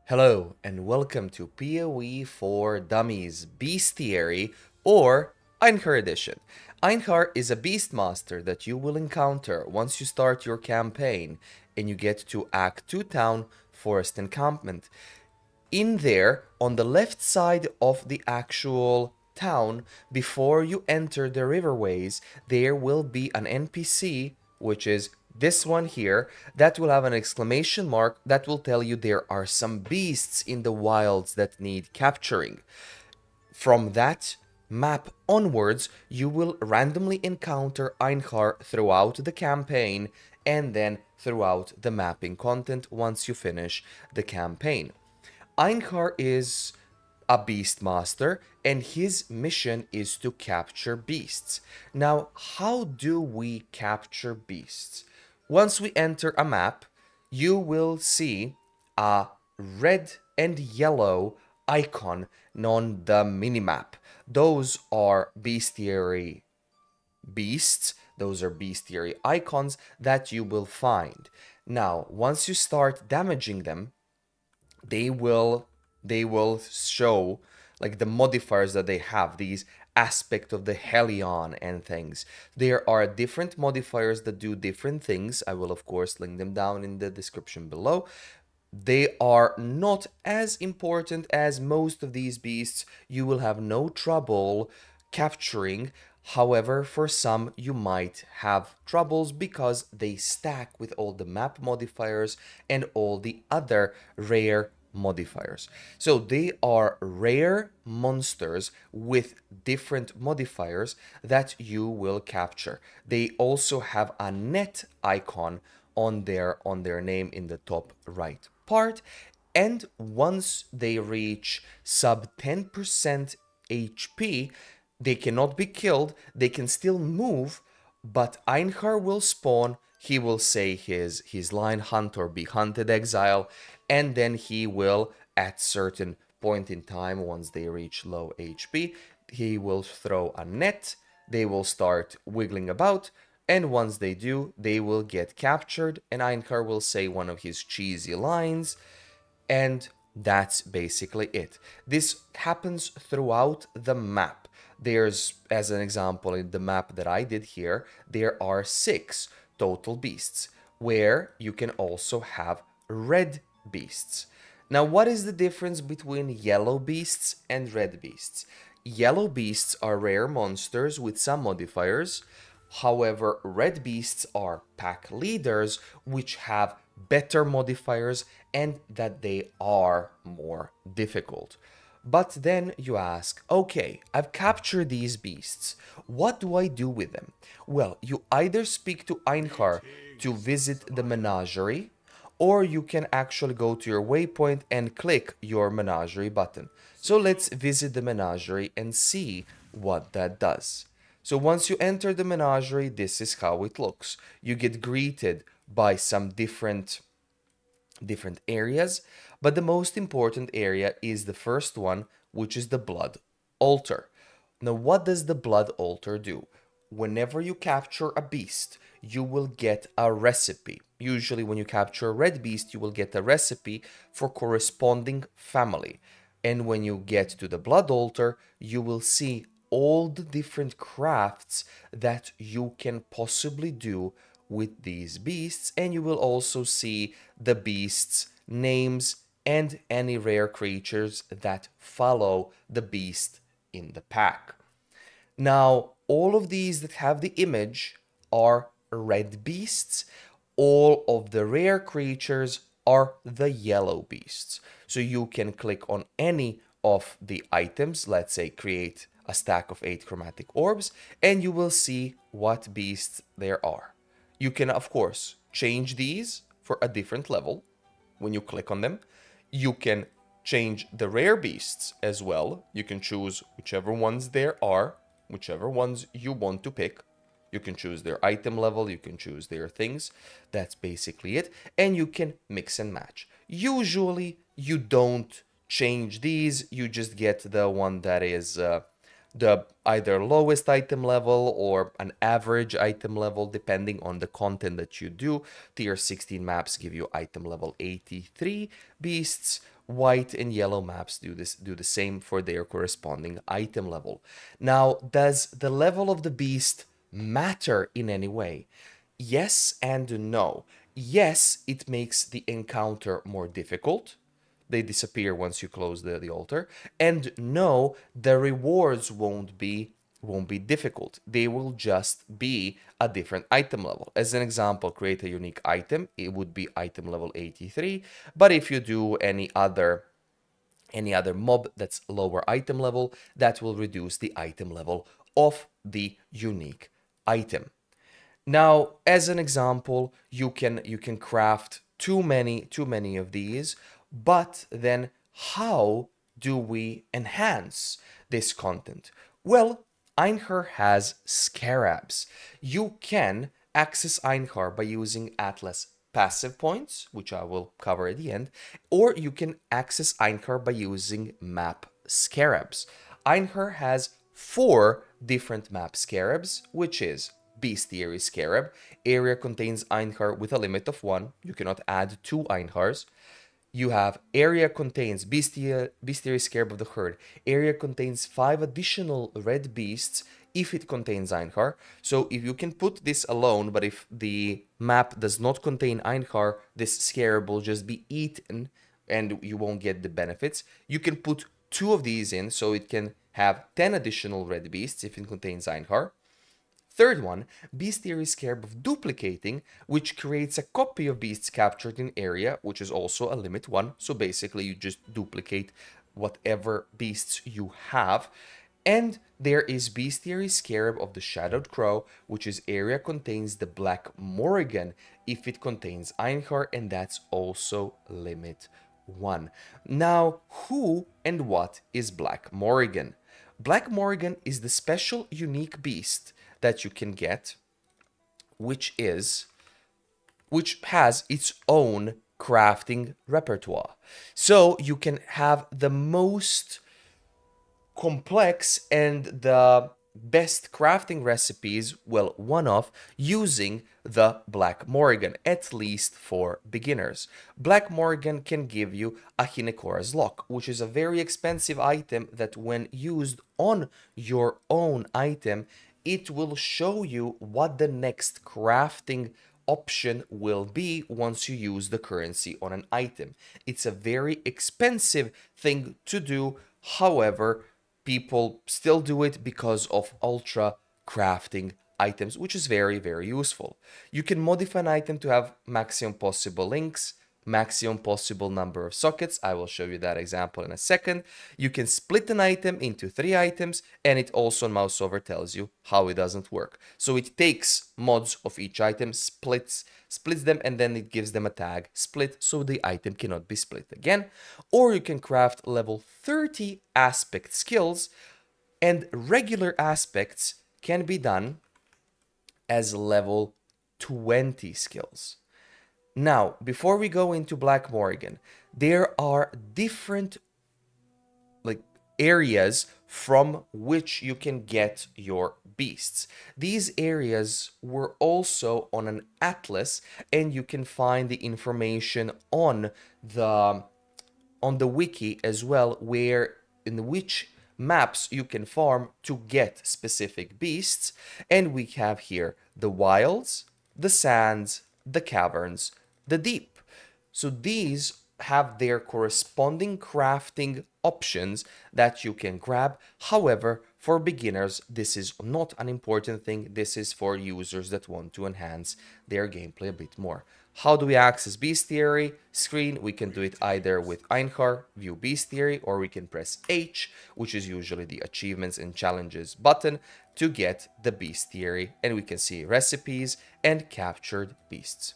Hello and welcome to PoE for Dummies Bestiary or Einhar Edition. Einhar is a Beastmaster that you will encounter once you start your campaign and you get to Act 2 Town Forest Encampment. In there, on the left side of the actual town, before you enter the riverways, there will be an NPC, which is this one here, that will have an exclamation mark that will tell you there are some beasts in the wilds that need capturing. From that map onwards, you will randomly encounter Einhar throughout the campaign and then throughout the mapping content once you finish the campaign. Einhar is a beastmaster and his mission is to capture beasts. Now, how do we capture beasts? Once we enter a map, you will see a red and yellow icon on the minimap. Those are bestiary beasts. Those are bestiary icons that you will find. Now, once you start damaging them, they will show like the modifiers that they have, these aspect of the Helion and things. There are different modifiers that do different things. I will of course link them down in the description below. They are not as important as most of these beasts. You will have no trouble capturing. However, for some you might have troubles because they stack with all the map modifiers and all the other rare modifiers. So they are rare monsters with different modifiers that you will capture. They also have a net icon on their name in the top right part, and once they reach sub 10% HP, they cannot be killed, they can still move, but Einhar will spawn. He will say his line hunt or be hunted exile, and then he will, at certain point in time, once they reach low HP, he will throw a net, they will start wiggling about, and once they do, they will get captured, and Einhar will say one of his cheesy lines, and that's basically it. This happens throughout the map. There's, as an example, in the map that I did here, there are 6 total beasts, where you can also have red beasts. Now, what is the difference between yellow beasts and red beasts? Yellow beasts are rare monsters with some modifiers. However, red beasts are pack leaders, which have better modifiers and that they are more difficult. But then you ask, okay, I've captured these beasts. What do I do with them? Well, you either speak to Einhar to visit the menagerie, or you can actually go to your waypoint and click your menagerie button. So let's visit the menagerie and see what that does. So once you enter the menagerie, this is how it looks. You get greeted by some different areas, but the most important area is the first one, which is the blood altar. Now, what does the blood altar do? Whenever you capture a beast, you will get a recipe. Usually when you capture a red beast, you will get a recipe for corresponding family. And when you get to the blood altar, you will see all the different crafts that you can possibly do with these beasts, and you will also see the beasts' names and any rare creatures that follow the beast in the pack. Now, all of these that have the image are red beasts. All of the rare creatures are the yellow beasts. So you can click on any of the items, let's say create a stack of 8 chromatic orbs, and you will see what beasts there are. You can, of course, change these for a different level when you click on them. You can change the rare beasts as well. You can choose whichever ones there are, whichever ones you want to pick. You can choose their item level, you can choose their things. That's basically it. And you can mix and match. Usually, you don't change these. You just get the one that is the either lowest item level or an average item level, depending on the content that you do. Tier 16 maps give you item level 83 beasts, white and yellow maps do the same for their corresponding item level. Now, does the level of the beast matter in any way? Yes and no. Yes, it makes the encounter more difficult. They disappear once you close the altar. And no, the rewards won't be difficult. They will just be a different item level. As an example, create a unique item. It would be item level 83. But if you do any other mob that's lower item level, that will reduce the item level of the unique item. Now, as an example, you can craft too many of these, but then how do we enhance this content? Well, Einhar has Scarabs. You can access Einhar by using Atlas passive points, which I will cover at the end, or you can access Einhar by using map Scarabs. Einhar has 4 different map Scarabs, which is Bestiary Scarab. Area contains Einhar with a limit of 1. You cannot add 2 Einhars. You have area contains Bestiary Scarab of the Herd. Area contains 5 additional red beasts if it contains Einhar. So if you can put this alone, but if the map does not contain Einhar, this scarab will just be eaten and you won't get the benefits. You can put 2 of these in, so it can have 10 additional red beasts if it contains Einhar. Third one, Bestiary Scarab of Duplicating, which creates a copy of beasts captured in area, which is also a limit 1. So basically you just duplicate whatever beasts you have. And there is Bestiary Scarab of the Shadowed Crow, which is area contains the Black Morrigan if it contains Einhar, and that's also limit 1. Now, who and what is Black Morrigan? Black Morrigan is the special unique beast that you can get, which has its own crafting repertoire. So you can have the most complex and the best crafting recipes, well, one of, using the Black Morrigan, at least for beginners. Black Morrigan can give you a Hinekora's Lock, which is a very expensive item that when used on your own item, it will show you what the next crafting option will be once you use the currency on an item. It's a very expensive thing to do, however, people still do it because of ultra crafting items, which is very, very useful. You can modify an item to have maximum possible links, maximum possible number of sockets. I will show you that example in a second. You can split an item into 3 items, and it also on mouse over tells you how it doesn't work. So it takes mods of each item, splits them, and then it gives them a tag split, so the item cannot be split again. Or you can craft level 30 aspect skills, and regular aspects can be done as level 20 skills. Now, before we go into Black Morrigan, there are different areas from which you can get your beasts. These areas were also on an atlas, and you can find the information on the wiki as well, where in which maps you can farm to get specific beasts. And we have here the wilds, the sands, the caverns, the deep. So these have their corresponding crafting options that you can grab. However, for beginners, this is not an important thing. This is for users that want to enhance their gameplay a bit more. How do we access Bestiary screen? We can do it either with Einhar, view Bestiary, or we can press H, which is usually the achievements and challenges button, to get the Bestiary, and we can see recipes and captured beasts.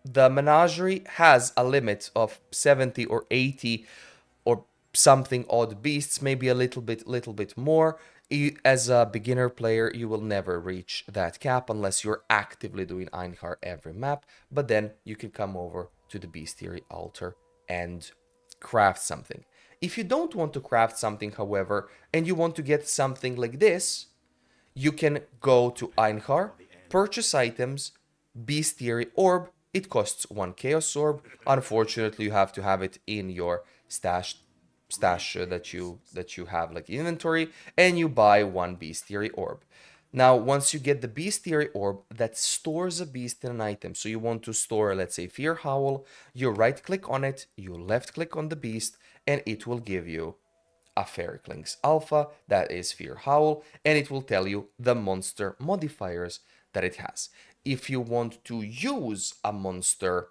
The menagerie has a limit of 70 or 80 or something odd beasts, maybe a little bit more. As a beginner player, you will never reach that cap unless you're actively doing Einhar every map, but then you can come over to the Bestiary altar and craft something. If you don't want to craft something, however, and you want to get something like this, you can go to Einhar, purchase items, Bestiary Orb, It costs 1 Chaos Orb. Unfortunately, you have to have it in your stash that you have like inventory, and you buy 1 Bestiary Orb. Now, once you get the Bestiary Orb, that stores a beast in an item. So you want to store, let's say, Fear Howl, you right-click on it, you left-click on the beast, and it will give you a Ferric Lynx Alpha, that is Fear Howl, and it will tell you the monster modifiers that it has. If you want to use a monster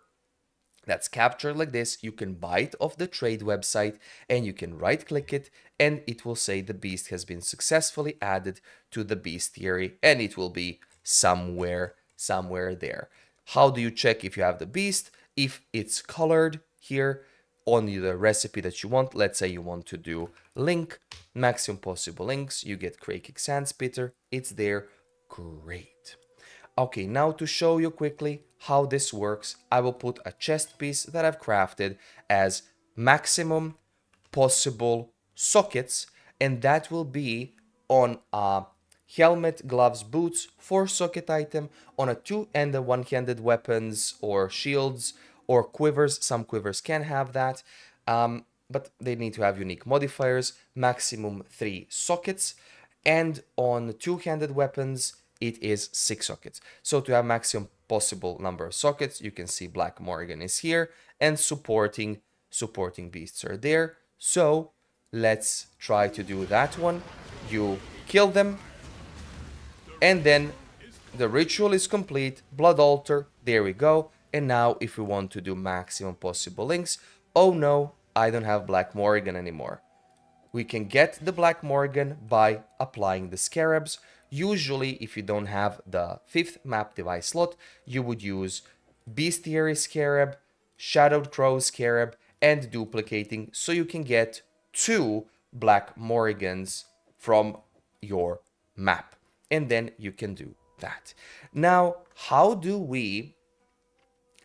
that's captured like this, you can buy it off the trade website and you can right click it and it will say the beast has been successfully added to the bestiary, and it will be somewhere there. How do you check if you have the beast? If it's colored here on the recipe that you want, let's say you want to do link, maximum possible links, you get Krakic Sandspitter, it's there, great. Okay, now to show you quickly how this works, I will put a chest piece that I've crafted as maximum possible sockets, and that will be on a helmet, gloves, boots, 4 socket item, on a 2 and a 1-handed weapons or shields or quivers. Some quivers can have that, but they need to have unique modifiers, maximum 3 sockets, and on 2-handed weapons, it is 6 sockets. So to have maximum possible number of sockets, you can see Black Morrigan is here and supporting beasts are there. So let's try to do that one. You kill them and then the ritual is complete. Blood altar, there we go. And now if we want to do maximum possible links, oh no, I don't have Black Morrigan anymore. We can get the Black Morrigan by applying the Scarabs. Usually, if you don't have the 5th map device slot, you would use Bestiary Scarab, Shadowed Crow Scarab, and duplicating, so you can get 2 Black Morrigans from your map. And then you can do that. Now, how do we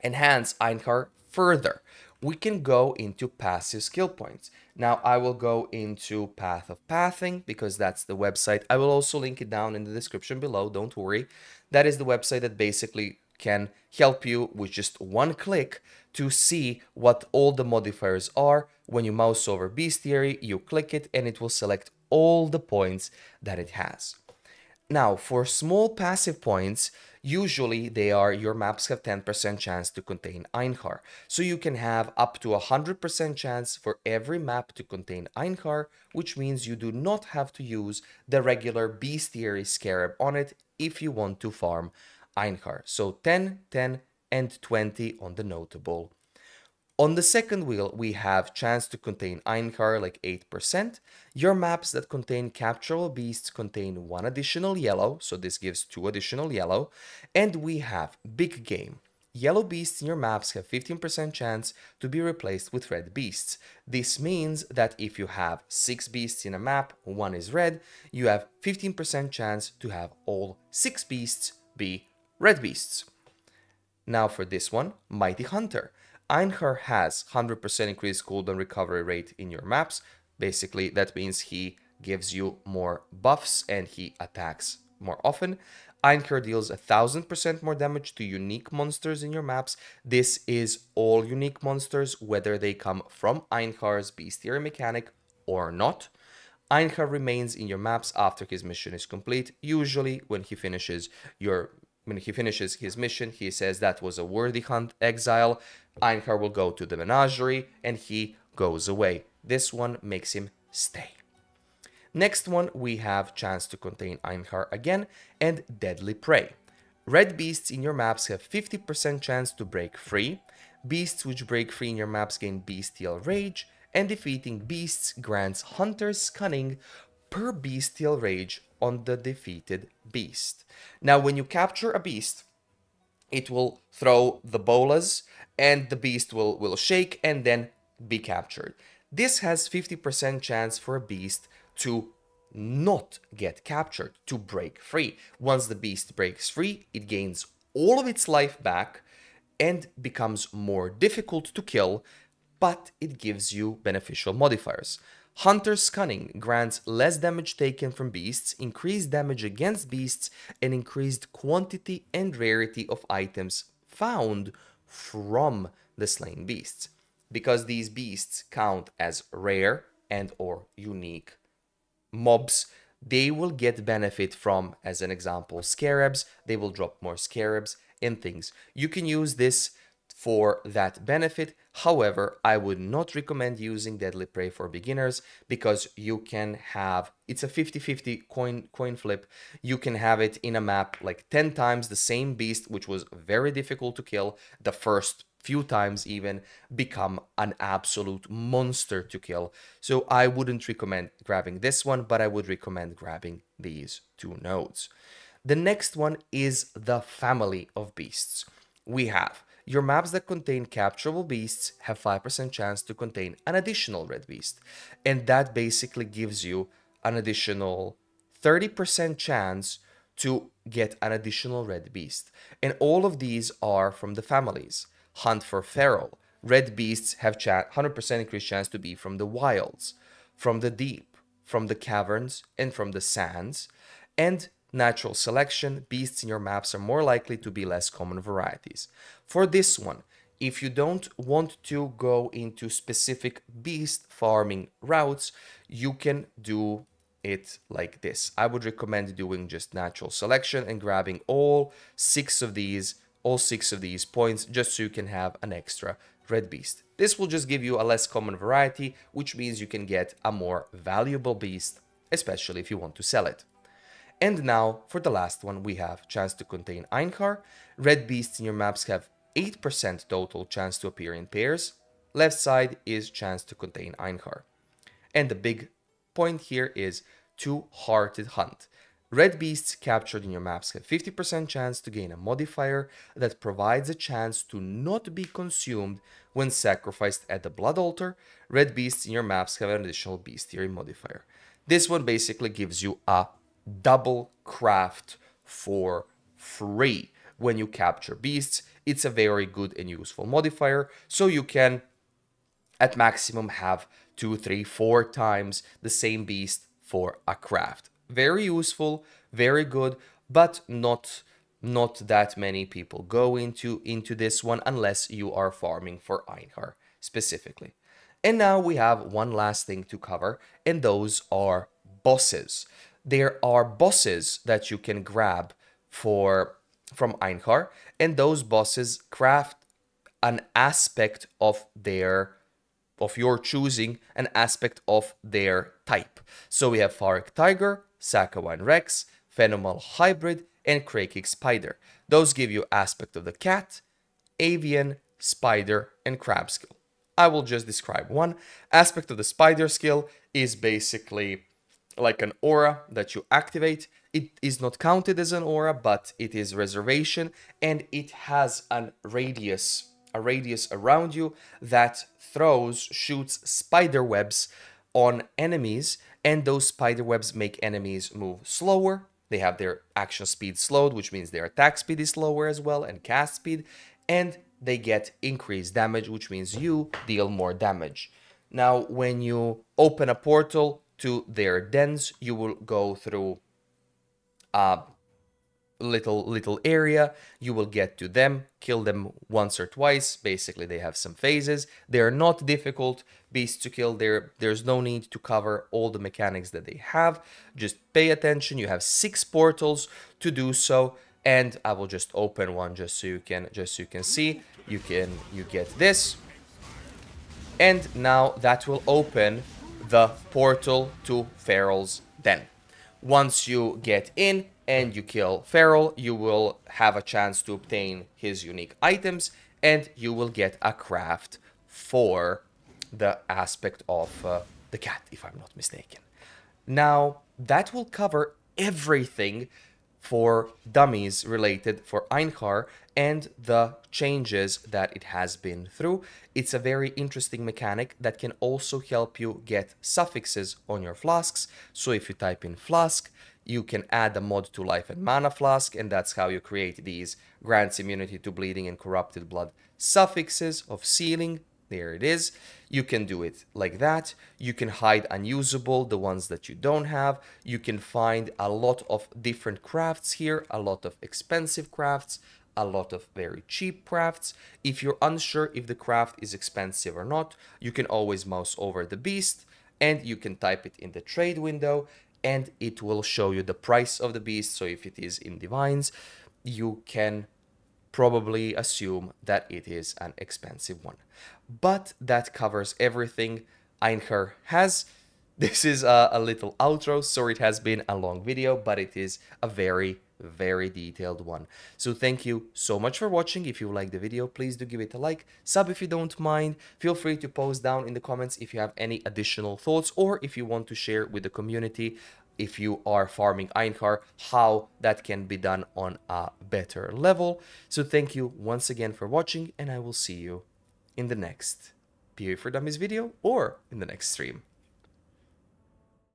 enhance Einhar further? We can go into passive skill points. Now I will go into Path of Pathing because that's the website. I will also link it down in the description below, don't worry. That is the website that basically can help you with just 1 click to see what all the modifiers are. When you mouse over Bestiary, you click it and it will select all the points that it has. Now, for small passive points, usually they are your maps have 10% chance to contain Einhar. So you can have up to 100% chance for every map to contain Einhar, which means you do not have to use the regular Bestiary Scarab on it if you want to farm Einhar. So 10, 10, and 20 on the notable. On the second wheel, we have chance to contain Einhar, like 8%. Your maps that contain capturable beasts contain 1 additional yellow, so this gives 2 additional yellow. And we have big game. Yellow beasts in your maps have 15% chance to be replaced with red beasts. This means that if you have 6 beasts in a map, 1 is red, you have 15% chance to have all 6 beasts be red beasts. Now for this one, Mighty Hunter. Einhar has 100% increased cooldown recovery rate in your maps. Basically, that means he gives you more buffs and he attacks more often. Einhar deals 1000% more damage to unique monsters in your maps. This is all unique monsters, whether they come from Einhar's bestiary mechanic or not. Einhar remains in your maps after his mission is complete. Usually, when he finishes his mission, he says that was a worthy hunt, Exile. Einhar will go to the menagerie and he goes away. This one makes him stay. Next one, we have chance to contain Einhar again and Deadly Prey. Red beasts in your maps have 50% chance to break free. Beasts which break free in your maps gain Bestial Rage, and defeating beasts grants Hunter's Cunning per Bestial Rage on the defeated beast. Now, when you capture a beast, it will throw the bolas and the beast will shake and then be captured. This has 50% chance for a beast to not get captured, to break free. Once the beast breaks free, it gains all of its life back and becomes more difficult to kill, but it gives you beneficial modifiers. Hunter's Cunning grants less damage taken from beasts, increased damage against beasts, and increased quantity and rarity of items found from the slain beasts. Because these beasts count as rare and or unique mobs, they will get benefit from, as an example, scarabs. They will drop more scarabs and things. You can use this for that benefit. However, I would not recommend using Deadly Prey for beginners because you can have, it's a 50-50 coin flip. You can have it in a map like 10 times the same beast, which was very difficult to kill the first few times, even become an absolute monster to kill. So I wouldn't recommend grabbing this one, but I would recommend grabbing these two nodes. The next one is the family of beasts. We have your maps that contain capturable beasts have 5% chance to contain an additional red beast. And that basically gives you an additional 30% chance to get an additional red beast. And all of these are from the families. Hunt for Feral. Red beasts have 100% increased chance to be from the wilds, from the deep, from the caverns, and from the sands. And natural selection, beasts in your maps are more likely to be less common varieties. For this one, if you don't want to go into specific beast farming routes, you can do it like this. I would recommend doing just natural selection and grabbing all six of these points just so you can have an extra red beast. This will just give you a less common variety, which means you can get a more valuable beast, especially if you want to sell it. And now, for the last one, we have chance to contain Einhar. Red beasts in your maps have 8% total chance to appear in pairs. Left side is chance to contain Einhar. And the big point here is Two-Hearted Hunt. Red beasts captured in your maps have 50% chance to gain a modifier that provides a chance to not be consumed when sacrificed at the blood altar. Red beasts in your maps have an additional bestiary modifier. This one basically gives you a double craft for free when you capture beasts. It's a very good and useful modifier, so you can at maximum have 2, 3, 4 times the same beast for a craft. Very useful, very good, but not that many people go into this one unless you are farming for Einhar specifically. And now we have one last thing to cover, and those are bosses. There are bosses that you can grab from Einhar, and those bosses craft an aspect of your choosing, an aspect of their type. So we have Pharric Tiger, Sakawine Rex, Phenomal Hybrid, and Krakik Spider. Those give you aspect of the cat, avian, spider, and crab skill. I will just describe one. Aspect of the spider skill is basically like an aura that you activate. It is not counted as an aura, but it is reservation, and it has a radius around you that shoots spider webs on enemies, and those spider webs make enemies move slower. They have their action speed slowed, which means their attack speed is slower as well, and cast speed, and they get increased damage, which means you deal more damage. Now, when you open a portal to their dens, you will go through a little area. You will get to them, kill them once or twice. Basically, they have some phases. They are not difficult beasts to kill. There's no need to cover all the mechanics that they have. Just pay attention. You have 6 portals to do so, and I will just open one just so you can see. You get this, and now that will open the portal to Feral's den. Once you get in and you kill Feral, you will have a chance to obtain his unique items, and you will get a craft for the aspect of the cat, if I'm not mistaken. Now, that will cover everything for dummies related for Einhar and the changes that it has been through. It's a very interesting mechanic that can also help you get suffixes on your flasks. So if you type in flask, you can add a mod to life and mana flask, and that's how you create these grants immunity to bleeding and corrupted blood suffixes of sealing. There it is. You can do it like that. You can hide unusable, the ones that you don't have. You can find a lot of different crafts here, a lot of expensive crafts, a lot of very cheap crafts. If you're unsure if the craft is expensive or not, you can always mouse over the beast and you can type it in the trade window and it will show you the price of the beast. So if it is in divines, you can probably assume that it is an expensive one. But that covers everything Einherjar has. This is a little outro. Sorry it has been a long video, but it is a very detailed one. So thank you so much for watching. If you like the video, please do give it a like, sub if you don't mind. Feel free to post down in the comments if you have any additional thoughts, or if you want to share with the community, if you are farming Einherjar, how that can be done on a better level. So thank you once again for watching, and I will see you in the next PoE for Dummies video or in the next stream.